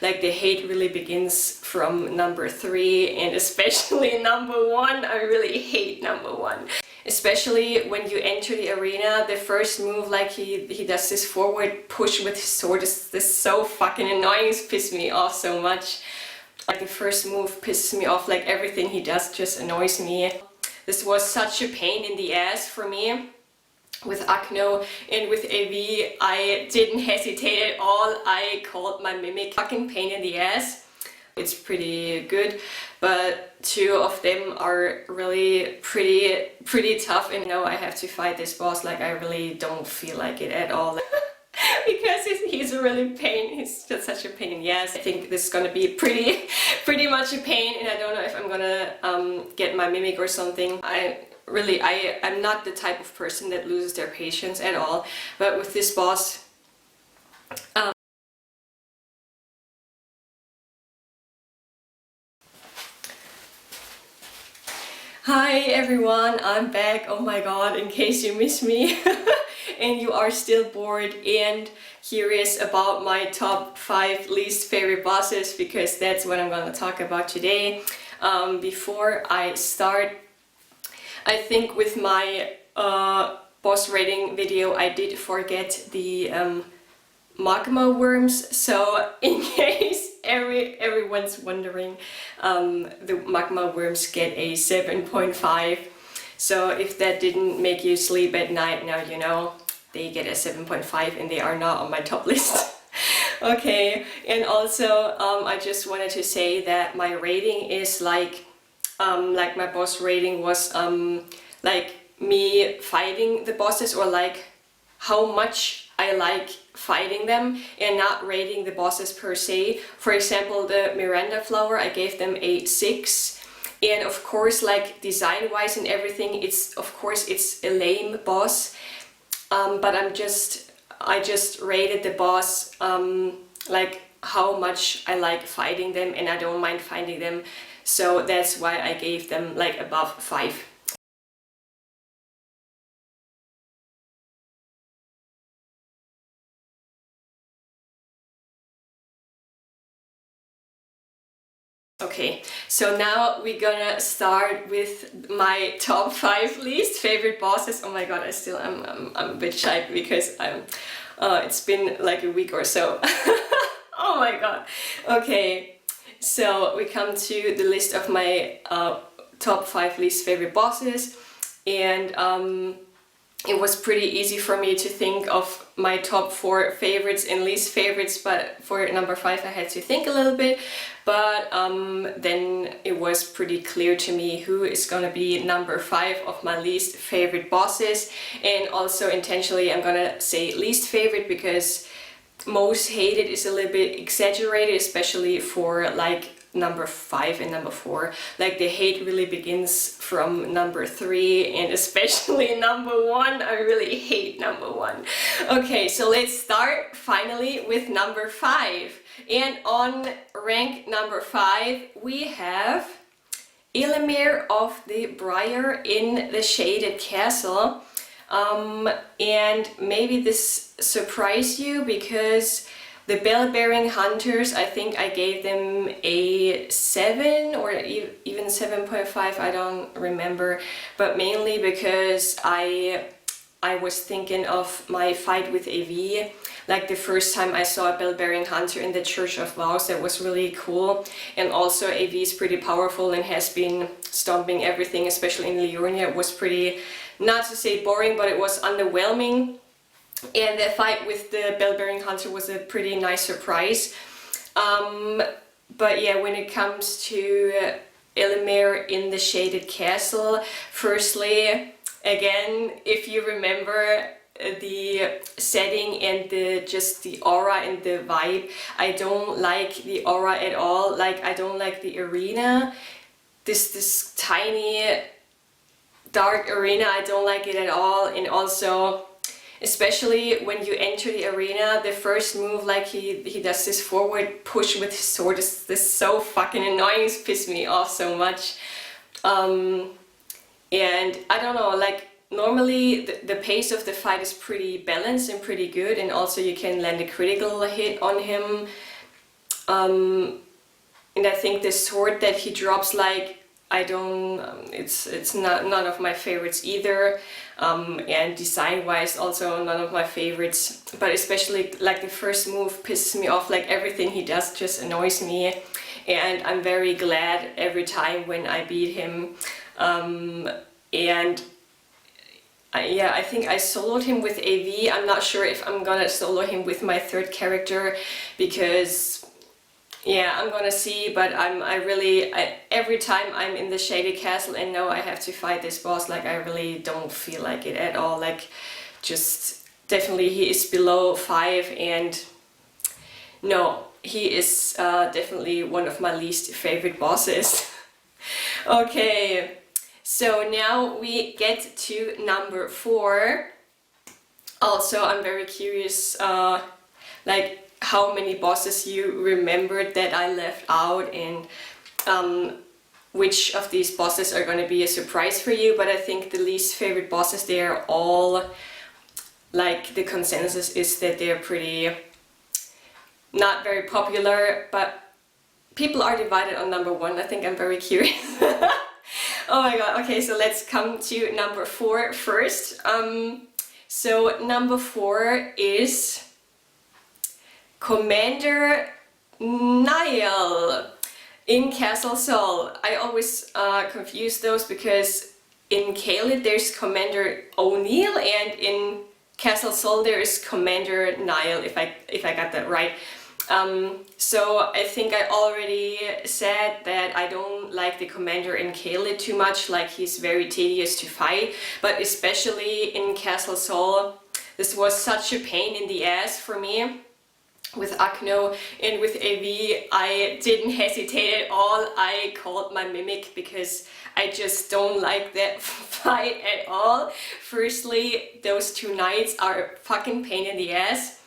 Like the hate really begins from number 3, and especially number 1. I really hate number 1. Especially when you enter the arena, the first move, like he does this forward push with his sword, is this so fucking annoying. It's pissed me off so much. Like the first move pisses me off, like everything he does just annoys me. This was such a pain in the ass for me. With Akno and with AV, I didn't hesitate at all. I called my mimic fucking pain in the ass. It's pretty good, but 2 of them are really pretty tough, and now I have to fight this boss. Like I really don't feel like it at all. Because he's a really pain. He's just such a pain in the ass. I think this is gonna be pretty much a pain, and I don't know if I'm gonna get my mimic or something. I'm not the type of person that loses their patience at all, but with this boss, hi everyone, I'm back. Oh my god, in case you miss me and you are still bored and curious about my top 5 least favorite bosses, because that's what I'm gonna talk about today. Before I start, I think with my boss rating video I did forget the magma worms, so in case everyone's wondering, the magma worms get a 7.5. So if that didn't make you sleep at night, now you know. They get a 7.5 and they are not on my top list. Okay, and also I just wanted to say that my rating is like my boss rating was like me fighting the bosses, or like how much I like fighting them, and not rating the bosses per se. For example, the Miranda flower, I gave them a 6, and of course, like design wise and everything, it's a lame boss, but I just rated the boss like how much I like fighting them, and I don't mind fighting them, so that's why I gave them like above 5. Okay, so now we're gonna start with my top 5 least favorite bosses. Oh my god, I'm a bit shy because it's been like a week or so. Oh my god. Okay, so we come to the list of my top 5 least favorite bosses, and it was pretty easy for me to think of my top 4 favorites and least favorites, but for number 5 I had to think a little bit. But then it was pretty clear to me who is gonna be number 5 of my least favorite bosses. And also intentionally I'm gonna say least favorite because most hated is a little bit exaggerated, especially for like number 5 and number 4. Like the hate really begins from number 3, and especially number 1. I really hate number 1. Okay, so let's start finally with number 5. And on rank number 5 we have Elamir of the Briar in the Shaded Castle. And maybe this surprised you, because the bell-bearing hunters, I think I gave them a 7 or even 7.5, I don't remember, but mainly because I was thinking of my fight with AV. Like the first time I saw a bell-bearing hunter in the Church of Vows, that was really cool. And also AV is pretty powerful and has been stomping everything, especially in Liurnia. It was pretty, not to say boring, but it was underwhelming. And the fight with the bell-bearing hunter was a pretty nice surprise. But yeah, when it comes to Elamir in the Shaded Castle, firstly, again, if you remember the setting and the aura and the vibe, I don't like the aura at all. Like I don't like the arena, this tiny dark arena, I don't like it at all. And also, especially when you enter the arena, the first move, like he does this forward push with his sword, is this so fucking annoying. It's pissed me off so much. And I don't know, like normally the pace of the fight is pretty balanced and pretty good, and also you can land a critical hit on him. And I think the sword that he drops, like, I don't, it's not none of my favorites either, and design-wise also none of my favorites, but especially like the first move pisses me off, like everything he does just annoys me, and I'm very glad every time when I beat him, and yeah, I think I soloed him with AV. I'm not sure if I'm gonna solo him with my third character, because yeah, I'm gonna see, but every time I'm in the Shady Castle and know I have to fight this boss, like I really don't feel like it at all. Like, just definitely he is below 5, and no, he is definitely one of my least favorite bosses. Okay, so now we get to number 4. Also, I'm very curious, like, how many bosses you remembered that I left out, and which of these bosses are going to be a surprise for you. But I think the least favorite bosses, they're all, like, the consensus is that they're pretty not very popular, but people are divided on number 1. I think I'm very curious. Oh my god, okay, so let's come to number 4 first. So number 4 is Commander Niall in Castle Sol. I always confuse those, because in Caelid there's Commander O'Neill, and in Castle Sol there is Commander Niall, if I got that right. So I think I already said that I don't like the commander in Caelid too much, like he's very tedious to fight, but especially in Castle Sol, this was such a pain in the ass for me. With Akno and with AV, I didn't hesitate at all. I called my Mimic, because I just don't like that fight at all. Firstly, those 2 knights are a fucking pain in the ass.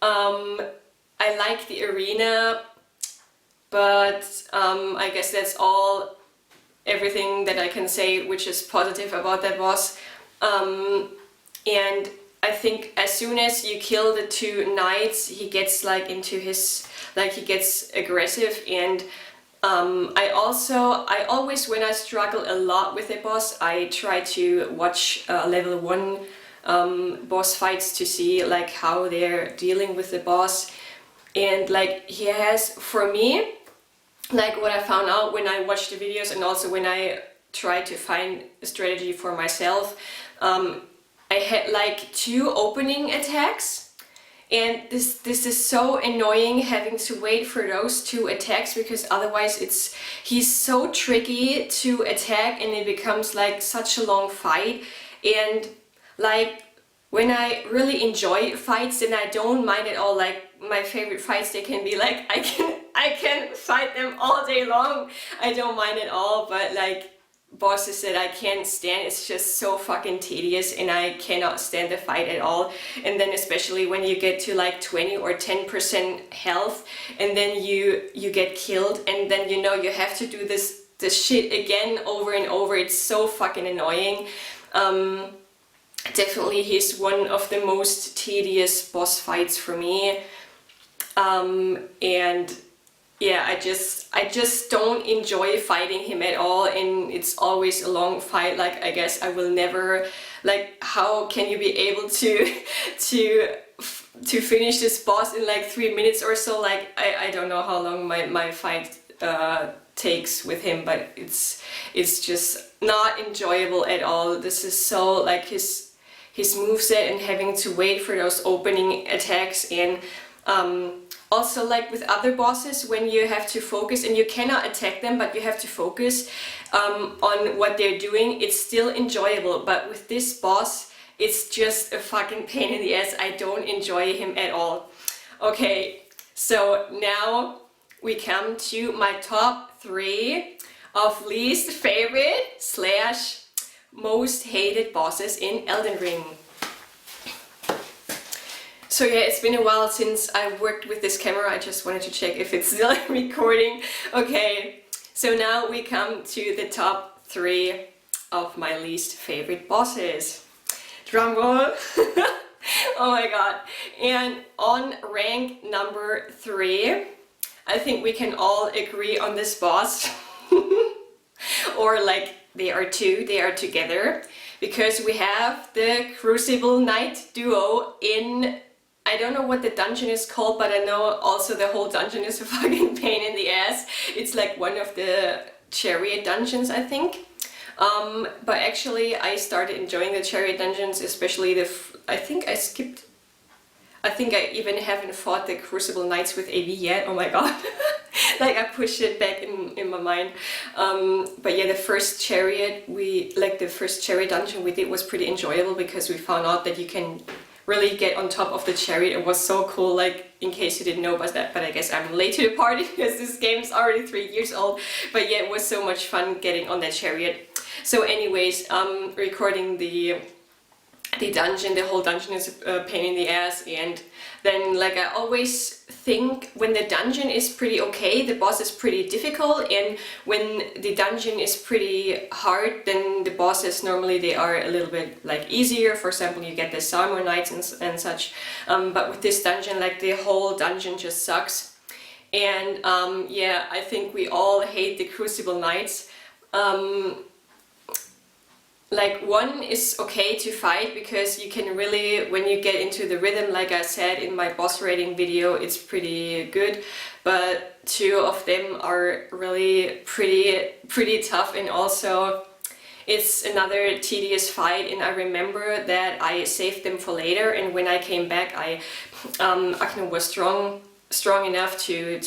I like the arena, but I guess that's everything that I can say which is positive about that boss. And I think as soon as you kill the 2 knights, he gets like into his, like he gets aggressive, and I always, when I struggle a lot with a boss, I try to watch level 1 boss fights to see like how they're dealing with the boss. And like he has, for me, like what I found out when I watched the videos and also when I tried to find a strategy for myself, I had like 2 opening attacks, and this is so annoying having to wait for those 2 attacks, because otherwise he's so tricky to attack and it becomes like such a long fight. And like when I really enjoy fights, then I don't mind at all. Like my favorite fights, they can be like I can fight them all day long. I don't mind at all, but like bosses that I can't stand, it's just so fucking tedious and I cannot stand the fight at all. And then especially when you get to like 20 or 10% health and then you get killed, and then you know you have to do this shit again over and over. It's so fucking annoying. Definitely he's one of the most tedious boss fights for me. And yeah, I just don't enjoy fighting him at all, and it's always a long fight. Like I guess I will never, like, how can you be able to finish this boss in like 3 minutes or so? Like I don't know how long my fight takes with him, but it's just not enjoyable at all. This is so like his moveset and having to wait for those opening attacks, and also like with other bosses when you have to focus and you cannot attack them but you have to focus on what they're doing, it's still enjoyable. But with this boss it's just a fucking pain in the ass. I don't enjoy him at all. Okay, so now we come to my top 3 of least favorite / most hated bosses in Elden Ring. So yeah, it's been a while since I worked with this camera. I just wanted to check if it's still recording. Okay, so now we come to the top 3 of my least favorite bosses. Drumroll! Oh my god. And on rank number 3, I think we can all agree on this boss. Or like they are together, because we have the Crucible Knight duo in, I don't know what the dungeon is called, but I know also the whole dungeon is a fucking pain in the ass. It's like one of the chariot dungeons, I think. But actually I started enjoying the chariot dungeons, especially I think I even haven't fought the Crucible Knights with AV yet, oh my god. Like I pushed it back in my mind. But yeah, the first chariot dungeon we did was pretty enjoyable, because we found out that you can really get on top of the chariot. It was so cool, like, in case you didn't know about that, but I guess I'm late to the party because this game is already 3 years old. But yeah, it was so much fun getting on that chariot. So anyways, recording the dungeon, the whole dungeon is a pain in the ass, and then like I always think when the dungeon is pretty okay, the boss is pretty difficult, and when the dungeon is pretty hard, then the bosses normally they are a little bit like easier. For example, you get the Salmon Knights and such, but with this dungeon, like the whole dungeon just sucks. And yeah, I think we all hate the Crucible Knights. Like one is okay to fight, because you can really, when you get into the rhythm, like I said in my boss rating video, it's pretty good. But two of them are really pretty tough, and also it's another tedious fight. And I remember that I saved them for later, and when I came back, Akne was strong enough to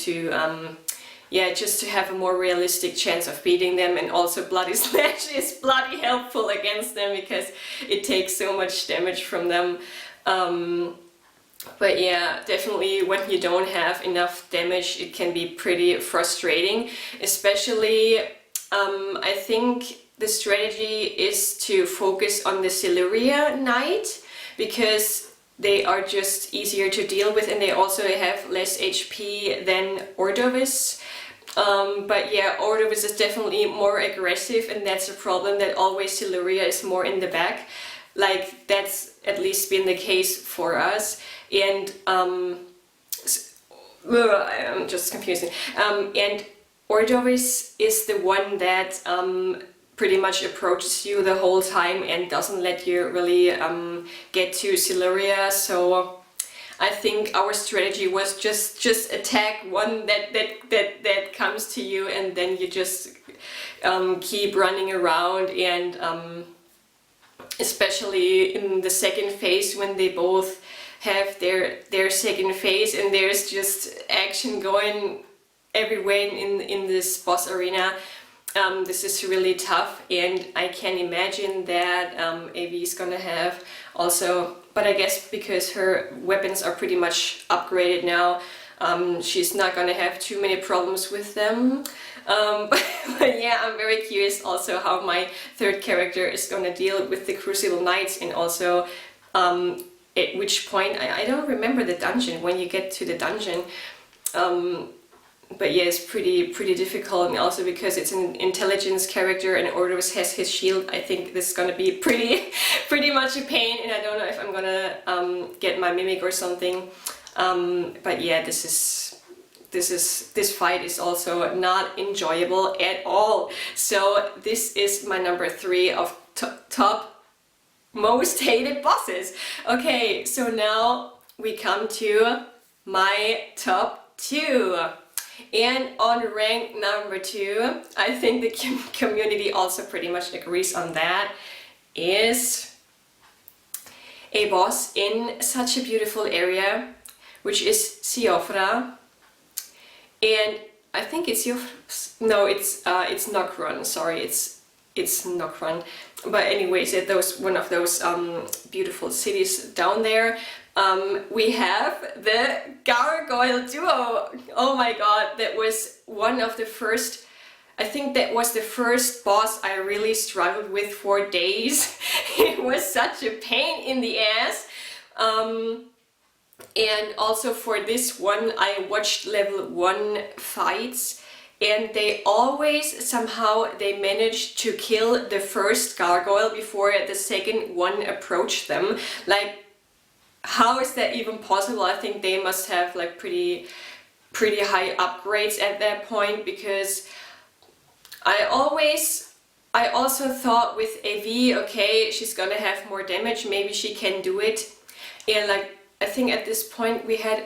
yeah, just to have a more realistic chance of beating them. And also Bloody Slash is bloody helpful against them, because it takes so much damage from them. But yeah, definitely when you don't have enough damage, it can be pretty frustrating. Especially, I think the strategy is to focus on the Siluria Knight, because they are just easier to deal with, and they also have less HP than Ordovis. But yeah, Ordovis is definitely more aggressive, and that's a problem, that always Siluria is more in the back. Like, that's at least been the case for us. And I'm just confusing. And Ordovis is the one that pretty much approaches you the whole time and doesn't let you really get to Siluria. So I think our strategy was just attack one that comes to you, and then you just keep running around. And especially in the second phase, when they both have their second phase, and there's just action going everywhere in this boss arena. This is really tough, and I can imagine that AV is gonna have also, but I guess because her weapons are pretty much upgraded now, she's not gonna have too many problems with them. But yeah, I'm very curious also how my third character is gonna deal with the Crucible Knights, and also at which point, I don't remember the dungeon, when you get to the dungeon. But yeah, it's pretty difficult, and also because it's an intelligence character and Ordovis has his shield, I think this is gonna be pretty much a pain, and I don't know if I'm gonna get my Mimic or something. But yeah, this fight is also not enjoyable at all. So this is my number 3 of top most hated bosses. Okay, so now we come to my top 2. And on rank number 2, I think the community also pretty much agrees on that, is a boss in such a beautiful area, which is Siofra. And I think it's no, it's Nokron. Sorry, it's Nokron. But anyways, it's one of those beautiful cities down there. We have the Gargoyle duo. Oh my god, that was one of the first, I think that was the first boss I really struggled with for days. It was such a pain in the ass. And also for this one, I watched level 1 fights, and they always somehow they managed to kill the first gargoyle before the second one approached them. Like, how is that even possible? I think they must have like pretty pretty high upgrades at that point, because I also thought with AV, okay, she's gonna have more damage, maybe she can do it. And like, I think at this point we had,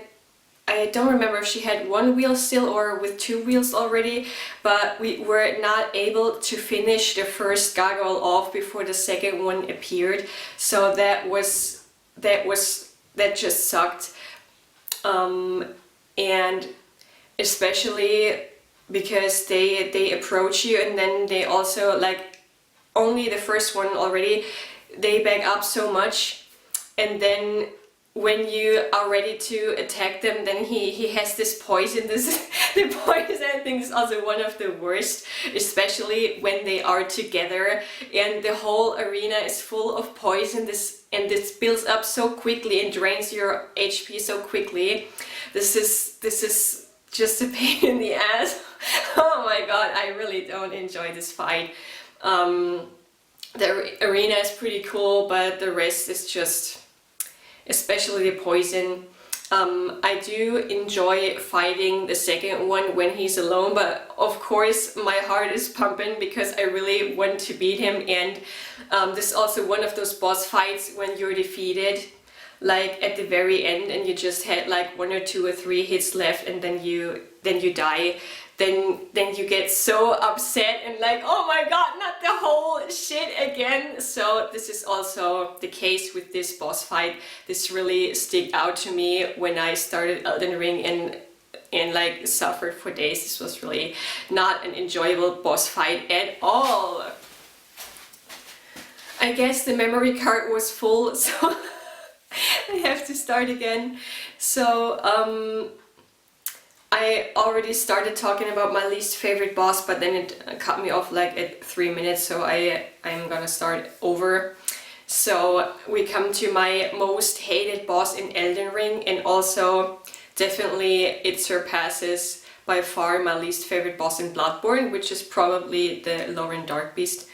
I don't remember if she had one wheel still or with two wheels already, but we were not able to finish the first gargoyle off before the second one appeared. So that just sucked. And especially because they approach you, and then they also, like, only the first one already, they back up so much, and then when you are ready to attack them, then he has this poison. The poison, I think, is also one of the worst, especially when they are together and the whole arena is full of poison. This builds up so quickly and drains your HP so quickly. This is just a pain in the ass. Oh my god, I really don't enjoy this fight. The arena is pretty cool, but the rest is just, especially the poison. I do enjoy fighting the second one when he's alone, but of course my heart is pumping because I really want to beat him. And this is also one of those boss fights when you're defeated, like at the very end, and you just had like 1 or 2 or 3 hits left, and then you die. Then you get so upset and like, oh my god, not the whole shit again. So this is also the case with this boss fight. This really stick out to me when I started Elden Ring and like suffered for days. This was really not an enjoyable boss fight at all. I guess the memory card was full, so I have to start again. So I already started talking about my least favorite boss, but then it cut me off like at 3 minutes, so I'm gonna start over. So we come to my most hated boss in Elden Ring, and also definitely it surpasses by far my least favorite boss in Bloodborne, which is probably the Lauren Darkbeast.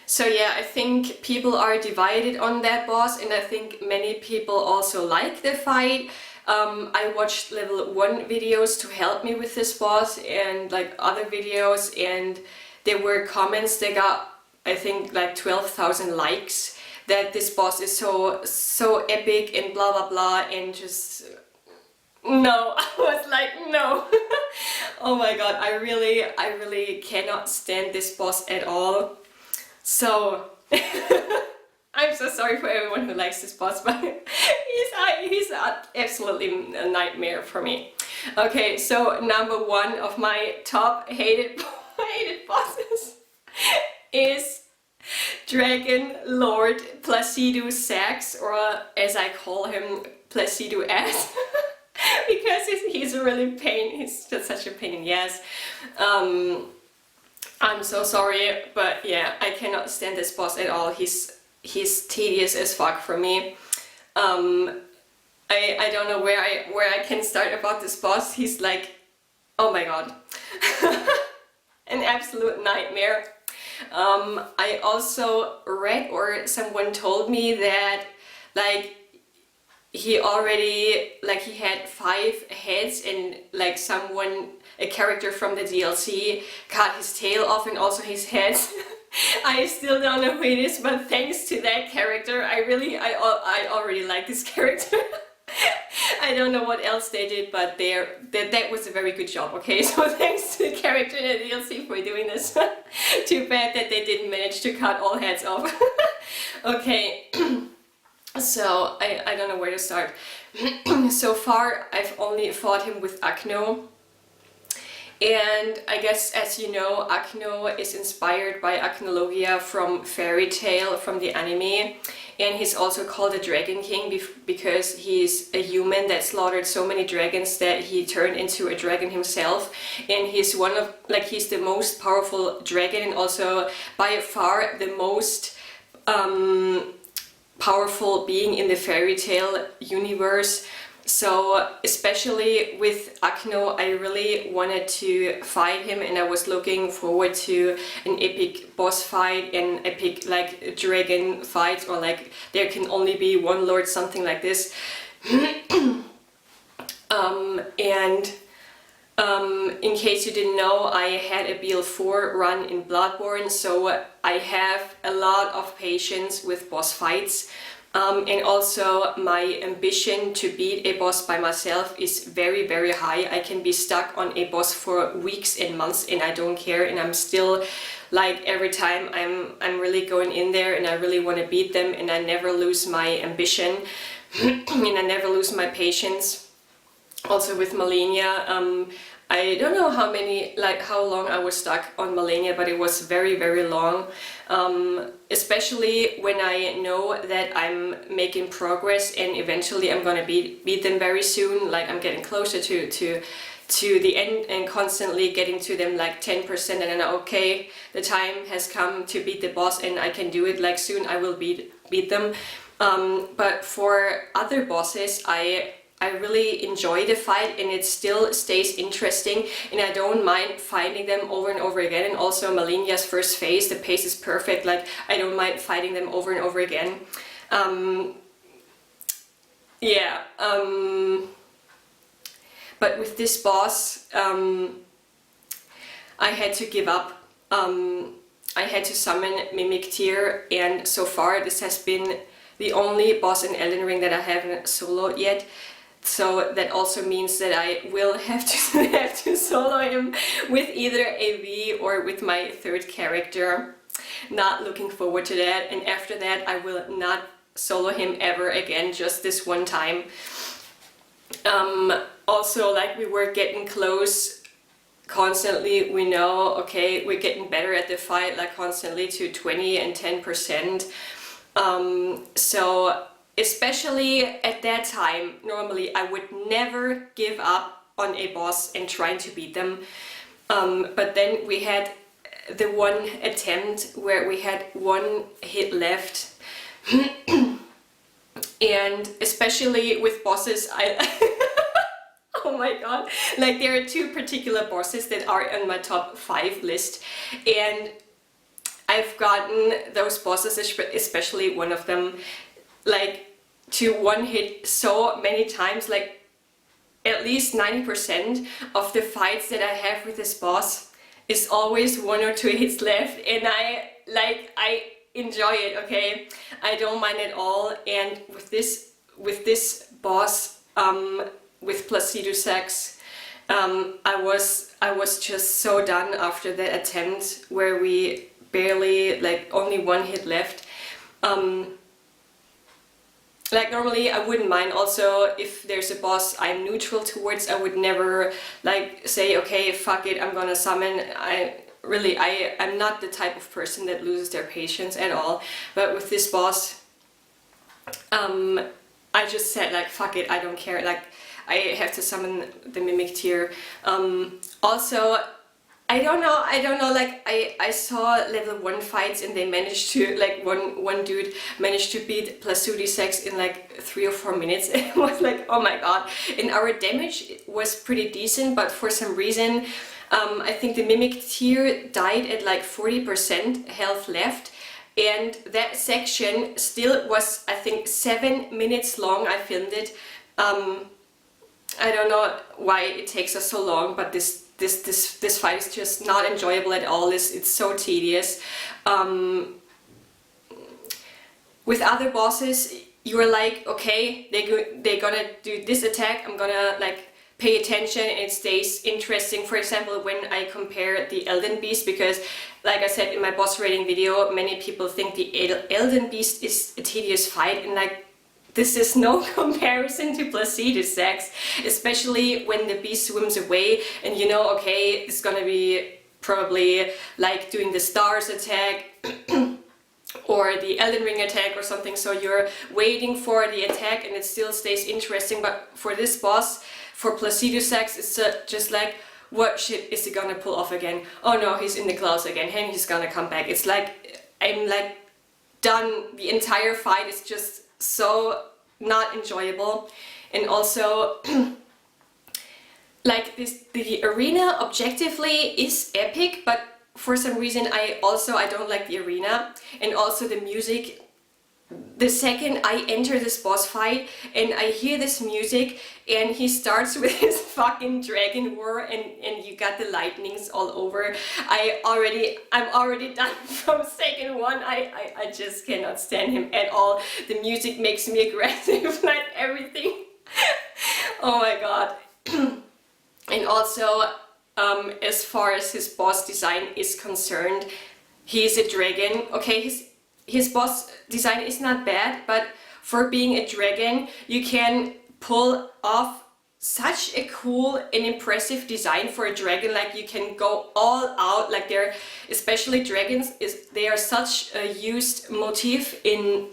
So yeah, I think people are divided on that boss, and I think many people also like the fight. I watched level 1 videos to help me with this boss, and like other videos, and there were comments that got, I think, like 12,000 likes, that this boss is so epic and blah blah blah, and just no. I was like, no. Oh my god, I really cannot stand this boss at all. So I'm so sorry for everyone who likes this boss, but he's absolutely a nightmare for me. Okay, so number 1 of my top hated bosses is Dragon Lord Placido Sax, or as I call him, Placido Ass, because he's a really pain. He's just such a pain in the ass. I'm so sorry, but yeah, I cannot stand this boss at all. He's tedious as fuck for me. I don't know where I can start about this boss. He's like, oh my god, an absolute nightmare. I also read, or someone told me, that like he already, like, he had 5 heads, and like a character from the DLC cut his tail off and also his head. I still don't know who it is, but thanks to that character, I already like this character. I don't know what else they did, but that was a very good job, okay? So thanks to the character in the DLC for doing this. Too bad that they didn't manage to cut all heads off. Okay, so I don't know where to start. So far, I've only fought him with Akno. And I guess, as you know, Akno is inspired by Aknologia from Fairy Tail, from the anime, and he's also called a Dragon King because he's a human that slaughtered so many dragons that he turned into a dragon himself, and he's he's the most powerful dragon, and also by far the most powerful being in the Fairy Tail universe. So especially with Akno, I really wanted to fight him, and I was looking forward to an epic boss fight, an epic like dragon fight, or like there can only be one lord, something like this. And in case you didn't know, I had a BL4 run in Bloodborne, so I have a lot of patience with boss fights. And also my ambition to beat a boss by myself is very, very high. I can be stuck on a boss for weeks and months and I don't care, and I'm still like every time I'm really going in there and I really want to beat them, and I never lose my ambition and I never lose my patience. Also with Malenia, I don't know how long I was stuck on Malenia, but it was very, very long. Especially when I know that I'm making progress and eventually I'm gonna beat them very soon. Like I'm getting closer to the end and constantly getting to them like 10%, and then okay, the time has come to beat the boss and I can do it. Like soon I will beat them. But for other bosses, I really enjoy the fight and it still stays interesting, and I don't mind fighting them over and over again. And also Malenia's first phase, the pace is perfect, like I don't mind fighting them over and over again. But with this boss, I had to give up. I had to summon Mimic Tear, and so far this has been the only boss in Elden Ring that I haven't soloed yet. So that also means that I will have to solo him with either a V or with my third character. Not looking forward to that, and after that I will not solo him ever again, just this one time. Also, like, we were getting close constantly. We know, okay, we're getting better at the fight, like constantly to 20 and 10%. So especially at that time, normally I would never give up on a boss and trying to beat them. But then we had the one attempt where we had one hit left. And especially with bosses, oh my god, like there are two particular bosses that are on my top 5 list, and I've gotten those bosses, especially one of them, like to one hit so many times. Like at least 90% of the fights that I have with this boss is always 1 or 2 hits left, and I enjoy it, okay? I don't mind at all. And with this boss, with Placido Sax, I was just so done after that attempt where we barely, like, only 1 hit left. Like normally I wouldn't mind also if there's a boss I'm neutral towards. I would never like say, okay, fuck it, I'm gonna summon. I'm not the type of person that loses their patience at all. But with this boss, I just said like, fuck it, I don't care. Like I have to summon the Mimic Tear. Also, I don't know, like I saw level 1 fights and they managed to, like one dude managed to beat Placido Sax in like 3 or 4 minutes. It was like, oh my god. And our damage was pretty decent, but for some reason, I think the Mimic Tear died at like 40% health left. And that section still was, I think, 7 minutes long. I filmed it. I don't know why it takes us so long, but this fight is just not enjoyable at all. It's so tedious. With other bosses, you're like, okay, they're gonna do this attack, I'm gonna like pay attention and it stays interesting. For example, when I compare the Elden Beast, because like I said in my boss rating video, many people think the Elden Beast is a tedious fight, and like this is no comparison to Placido Sax, especially when the beast swims away and you know, okay, it's gonna be probably like doing the stars attack or the Elden Ring attack or something, so you're waiting for the attack and it still stays interesting. But for this boss, for Placido Sax, it's just like, what shit is he gonna pull off again? Oh no, he's in the clouds again and he's gonna come back. It's like, I'm like done. The entire fight is just so not enjoyable. And also like the arena objectively is epic, but for some reason I don't like the arena, and also the music the second I enter this boss fight and I hear this music and he starts with his fucking dragon war and you got the lightnings all over, I'm already done from second one. I just cannot stand him at all. The music makes me aggressive, like everything. Oh my god. And also, as far as his boss design is concerned, he's a dragon. Okay, his boss design is not bad, but for being a dragon, you can pull off such a cool and impressive design for a dragon. Like you can go all out. Like they're, especially dragons, they are such a used motif in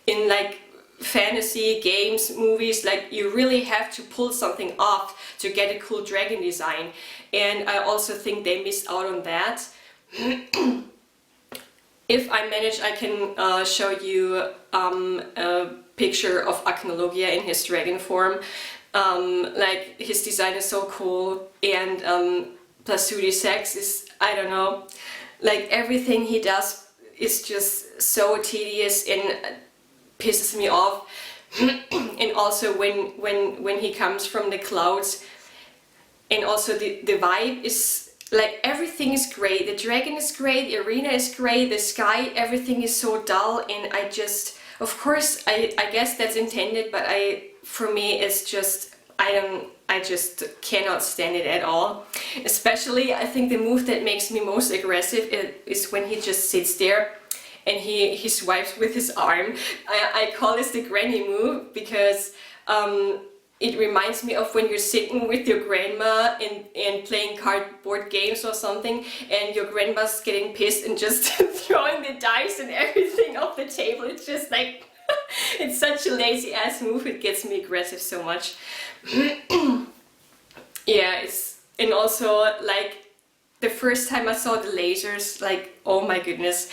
like fantasy games, movies. Like you really have to pull something off to get a cool dragon design, and I also think they missed out on that. If I manage, I can show you a picture of Acnologia in his dragon form. Like his design is so cool, and Plasudisex is, I don't know, like everything he does is just so tedious and pisses me off. And also when he comes from the clouds, and also the vibe is like, everything is great. The dragon is great, the arena is great, the sky, everything is so dull, and I just, of course, I guess that's intended, but for me, it's just, I just cannot stand it at all. Especially, I think the move that makes me most aggressive is when he just sits there and he swipes with his arm. I call this the granny move because it reminds me of when you're sitting with your grandma and playing cardboard games or something, and your grandma's getting pissed and just throwing the dice and everything off the table. It's just like, it's such a lazy ass move, it gets me aggressive so much. Yeah, and also like the first time I saw the lasers, like, oh my goodness.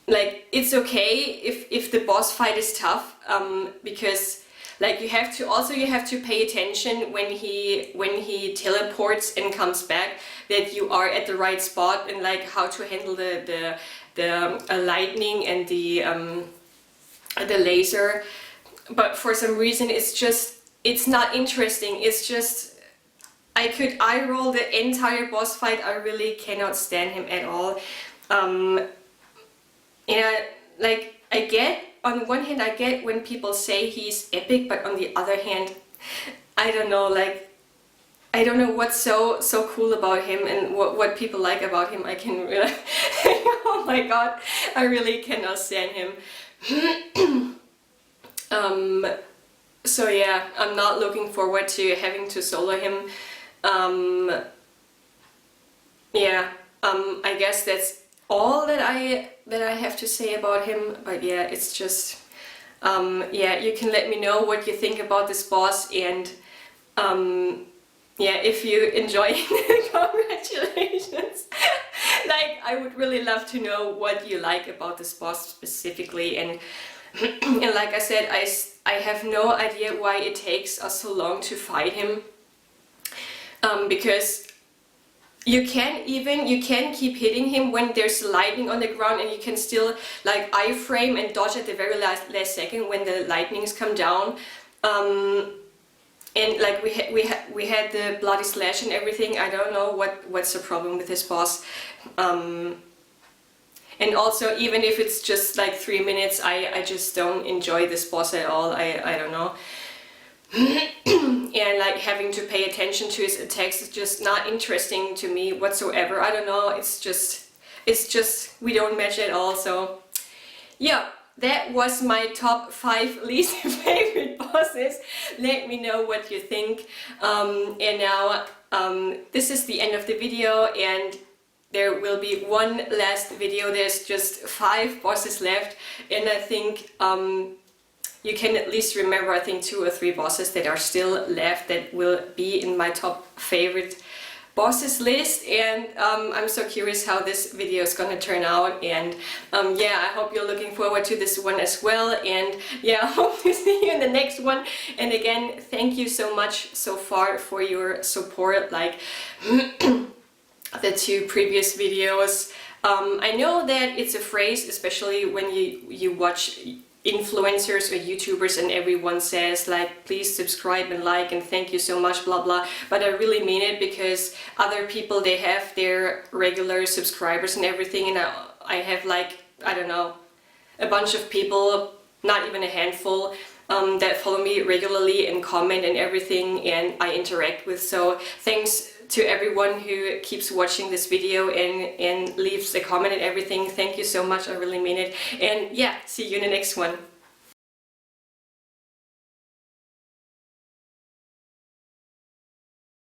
Like, it's okay if the boss fight is tough, because like you have to pay attention when he teleports and comes back, that you are at the right spot, and like how to handle the lightning and the laser. But for some reason it's not interesting. It's just, I could eye roll the entire boss fight. I really cannot stand him at all. Yeah, like on the one hand I get when people say he's epic, but on the other hand, I don't know, like, I don't know what's so cool about him and what people like about him. I can really oh my god, I really cannot stand him. So yeah, I'm not looking forward to having to solo him. Yeah, I guess that's all that I have to say about him. But yeah, it's just yeah, you can let me know what you think about this boss, and yeah, if you enjoy it, congratulations. Like, I would really love to know what you like about this boss specifically, and and like I said, I have no idea why it takes us so long to fight him, because you can keep hitting him when there's lightning on the ground, and you can still like iframe and dodge at the very last second when the lightnings come down. And like we had the bloody slash and everything. I don't know what's the problem with this boss. And also, even if it's just like 3 minutes, I just don't enjoy this boss at all. I don't know. And like having to pay attention to his attacks is just not interesting to me whatsoever. I don't know, it's just we don't match at all. So yeah, that was my top 5 least favorite bosses. Let me know what you think. And now this is the end of the video, and there will be one last video. There's just 5 bosses left, and I think you can at least remember, I think, 2 or 3 bosses that are still left that will be in my top favorite bosses list. And I'm so curious how this video is gonna turn out, and yeah, I hope you're looking forward to this one as well. And yeah, I hope to see you in the next one. And again, thank you so much so far for your support. Like the 2 previous videos, I know that it's a phrase, especially when you watch influencers or YouTubers and everyone says like, please subscribe and like and thank you so much, blah blah, but I really mean it, because other people, they have their regular subscribers and everything, and I have like, I don't know, a bunch of people, not even a handful, that follow me regularly and comment and everything, and I interact with. So thanks to everyone who keeps watching this video and leaves a comment and everything. Thank you so much, I really mean it. And yeah, see you in the next one.